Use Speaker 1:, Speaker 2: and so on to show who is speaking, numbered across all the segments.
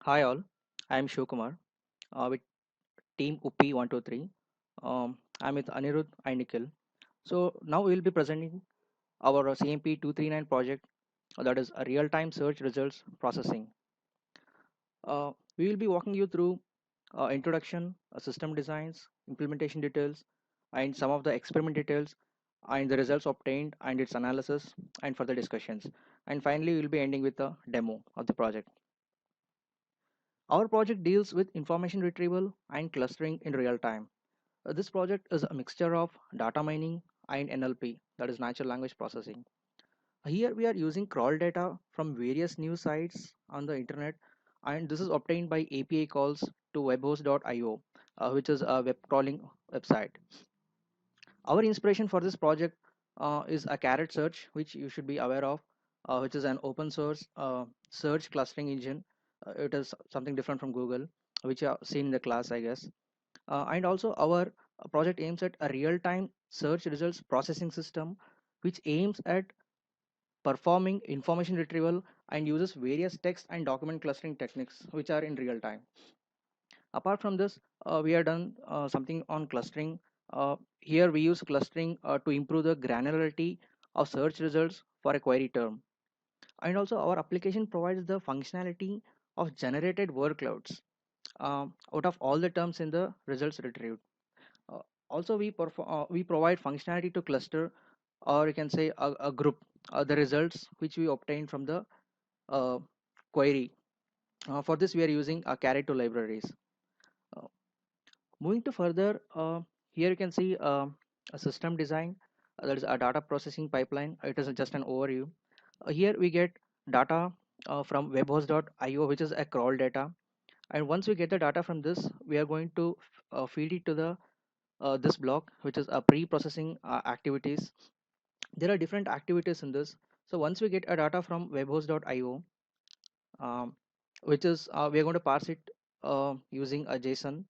Speaker 1: Hi all, I am Shivkumar with Team UPI 123. I'm with Anirudh and Nikhil. So now we will be presenting our CMP 239 project that is a real-time search results processing. We will be walking you through introduction, system designs, implementation details, and some of the experiment details and the results obtained and its analysis and further discussions. And finally, we will be ending with a demo of the project. Our project deals with information retrieval and clustering in real time. This project is a mixture of data mining and NLP, that is natural language processing. Here we are using crawl data from various news sites on the internet, and this is obtained by API calls to webhost.io, which is a web crawling website. Our inspiration for this project is a Carrot Search, which you should be aware of, which is an open source search clustering engine. It is something different from Google, which you have seen in the class, I guess. And also our project aims at a real-time search results processing system, which aims at performing information retrieval and uses various text and document clustering techniques, which are in real time. Apart from this, we have done something on clustering. Here we use clustering to improve the granularity of search results for a query term. And also our application provides the functionality of generated word clouds out of all the terms in the results retrieved. Uh, Also, we provide functionality to cluster, or you can say a group, the results which we obtain from the uh, query. For this, we are using a Caret 2 libraries. Uh, Moving to further, here you can see a system design. That is a data processing pipeline. It is just an overview. Here we get data from webhost.io, which is a crawl data. And once we get the data from this, we are going to feed it to the this block, which is a pre-processing activities. There are different activities in this. So once we get a data from webhost.io, um, which is we are going to parse it using a JSON.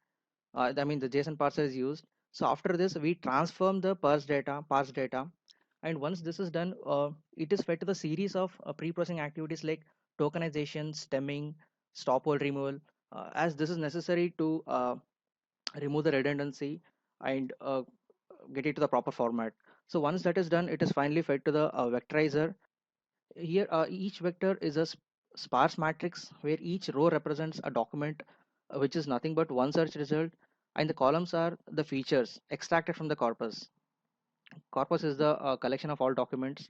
Speaker 1: I mean the JSON parser is used. So after this, we transform the parsed data, and once this is done, it is fed to the series of pre-processing activities like tokenization, stemming, stop hold removal, as this is necessary to remove the redundancy and get it to the proper format. So once that is done, it is finally fed to the vectorizer. Here, each vector is a sparse matrix where each row represents a document, which is nothing but one search result, and the columns are the features extracted from the corpus. Corpus is the collection of all documents.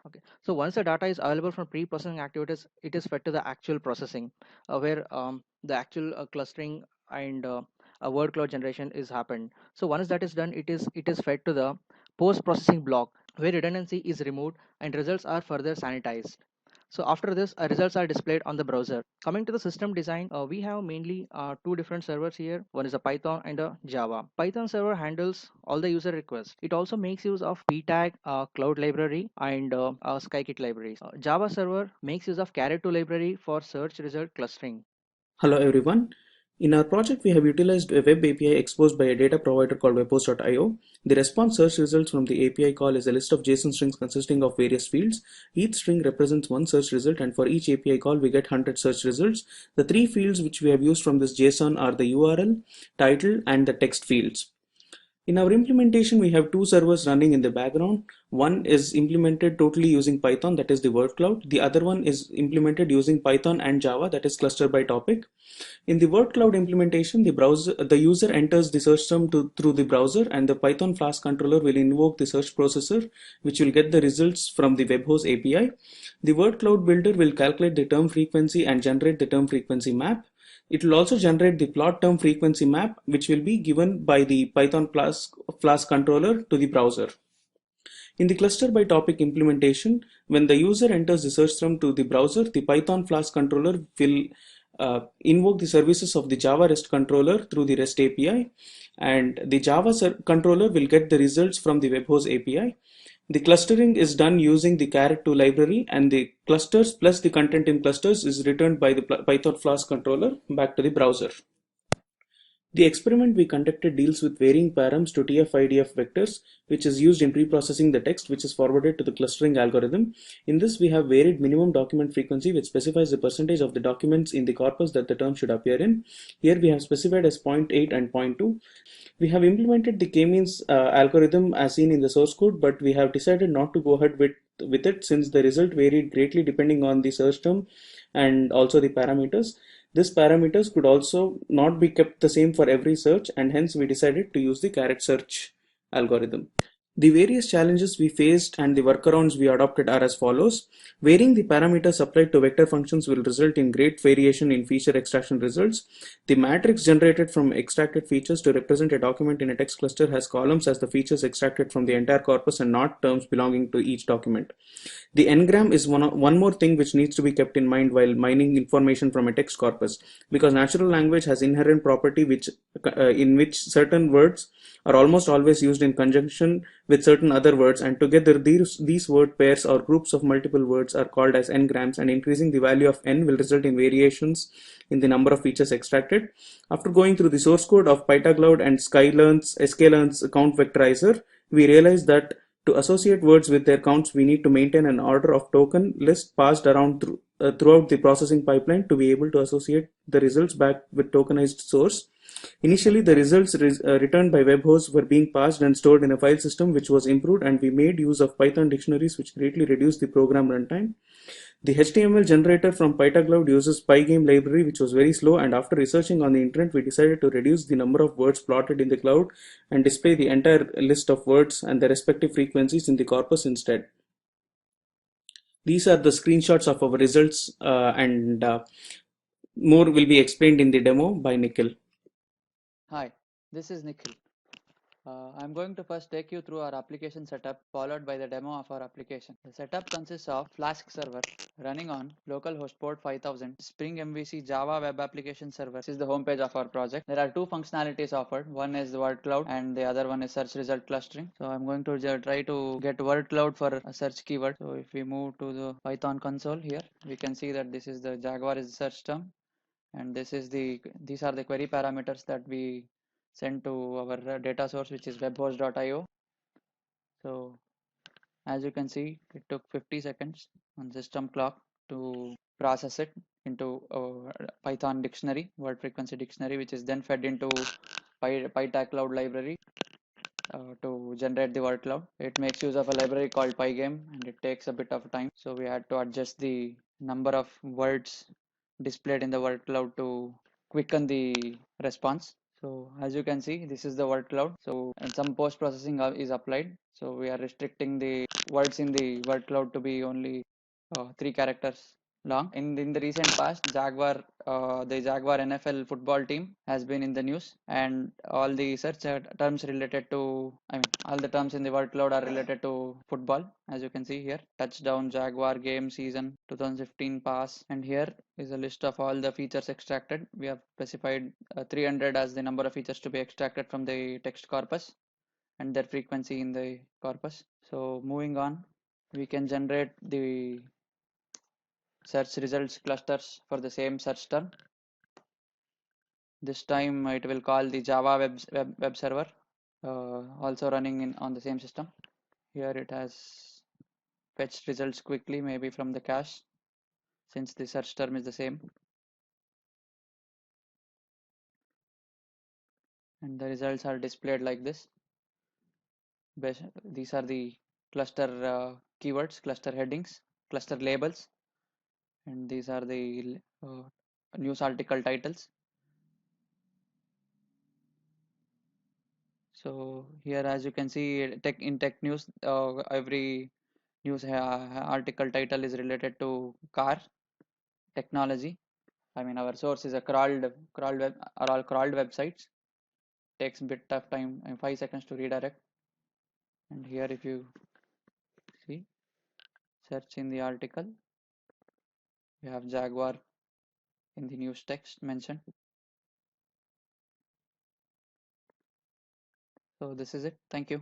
Speaker 1: Okay, so once the data is available from pre-processing activities, it is fed to the actual processing, where the actual clustering and a word cloud generation is happened. So once that is done, it is fed to the post-processing block, where redundancy is removed and results are further sanitized. So after this, results are displayed on the browser. Coming to the system design, we have mainly two different servers here. One is a Python and a Java. Python server handles all the user requests. It also makes use of PTAG, cloud library, and Skykit libraries. Java server makes use of Caret 2 library for search result clustering.
Speaker 2: Hello everyone. In our project, we have utilized a web API exposed by a data provider called webhost.io. The response search results from the API call is a list of JSON strings consisting of various fields. Each string represents one search result, and for each API call, we get 100 search results. The three fields which we have used from this JSON are the URL, title, and the text fields. In our implementation, we have two servers running in the background. One is implemented totally using Python, that is the word cloud. The other one is implemented using Python and Java, that is cluster by topic. In the word cloud implementation, the user enters the search term through the browser, and the Python Flask controller will invoke the search processor, which will get the results from the webhost API. The word cloud builder will calculate the term frequency and generate the term frequency map. It will also generate the plot term frequency map, which will be given by the Python Flask controller to the browser. In the cluster by topic implementation, when the user enters the search term to the browser, the Python Flask controller will invoke the services of the Java REST controller through the REST API, and the Java controller will get the results from the webhost API. The clustering is done using the Caret 2 library, and the clusters plus the content in clusters is returned by the Python Flask controller back to the browser. The experiment we conducted deals with varying params to TF-IDF vectors, which is used in pre-processing the text which is forwarded to the clustering algorithm. In this, we have varied minimum document frequency, which specifies the percentage of the documents in the corpus that the term should appear in. Here we have specified as 0.8 and 0.2. We have implemented the k-means algorithm as seen in the source code, but we have decided not to go ahead with it since the result varied greatly depending on the search term and also the parameters. These parameters could also not be kept the same for every search, and hence we decided to use the caret search algorithm. The various challenges we faced and the workarounds we adopted are as follows. Varying the parameters applied to vector functions will result in great variation in feature extraction results. The matrix generated from extracted features to represent a document in a text cluster has columns as the features extracted from the entire corpus and not terms belonging to each document. The n-gram is one more thing which needs to be kept in mind while mining information from a text corpus, because natural language has inherent property in which certain words are almost always used in conjunction with certain other words, and together these word pairs or groups of multiple words are called as n-grams, and increasing the value of n will result in variations in the number of features extracted. After going through the source code of PytaCloud and sklearn's count vectorizer, we realized that to associate words with their counts, we need to maintain an order of token list passed around throughout the processing pipeline to be able to associate the results back with tokenized source. Initially, the results returned by web hosts were being passed and stored in a file system, which was improved, and we made use of Python dictionaries, which greatly reduced the program runtime. The HTML generator from PytaCloud uses Pygame library, which was very slow, and after researching on the internet, we decided to reduce the number of words plotted in the cloud and display the entire list of words and their respective frequencies in the corpus instead. These are the screenshots of our results, and more will be explained in the demo by Nikhil.
Speaker 3: Hi, this is Nikhil. I'm going to first take you through our application setup followed by the demo of our application. The setup consists of Flask server running on localhost port 5000, Spring MVC Java web application server. This is the homepage of our project. There are two functionalities offered. One is the word cloud and the other one is search result clustering. So I'm going to try to get word cloud for a search keyword. So if we move to the Python console here, we can see that this is the Jaguar is the search term, and these are the query parameters that we send to our data source, which is webhost.io. So as you can see, it took 50 seconds on system clock to process it into a Python dictionary, word frequency dictionary, which is then fed into PytaCloud library to generate the word cloud. It makes use of a library called Pygame, and it takes a bit of time. So we had to adjust the number of words displayed in the word cloud to quicken the response. So as you can see, this is the word cloud. So and some post processing is applied. So we are restricting the words in the word cloud to be only 3 characters long. In the recent past, the Jaguar NFL football team has been in the news, and all the search terms related to, I mean, all the terms in the word cloud are related to football. As you can see here, touchdown, Jaguar game season 2015 pass, and here is a list of all the features extracted. We have specified 300 as the number of features to be extracted from the text corpus and their frequency in the corpus. So moving on, we can generate the search results clusters for the same search term. This time it will call the Java web server, also running on the same system. Here it has fetched results quickly, maybe from the cache, since the search term is the same. And the results are displayed like this. These are the cluster keywords, cluster headings, cluster labels, and these are the news article titles. So here, as you can see, in tech news, every news article title is related to car technology. I mean, our source is a crawled web, are all crawled websites. Takes a bit of time and 5 seconds to redirect. And here, if you see, search in the article, we have Jaguar in the news text mentioned. So this is it. Thank you.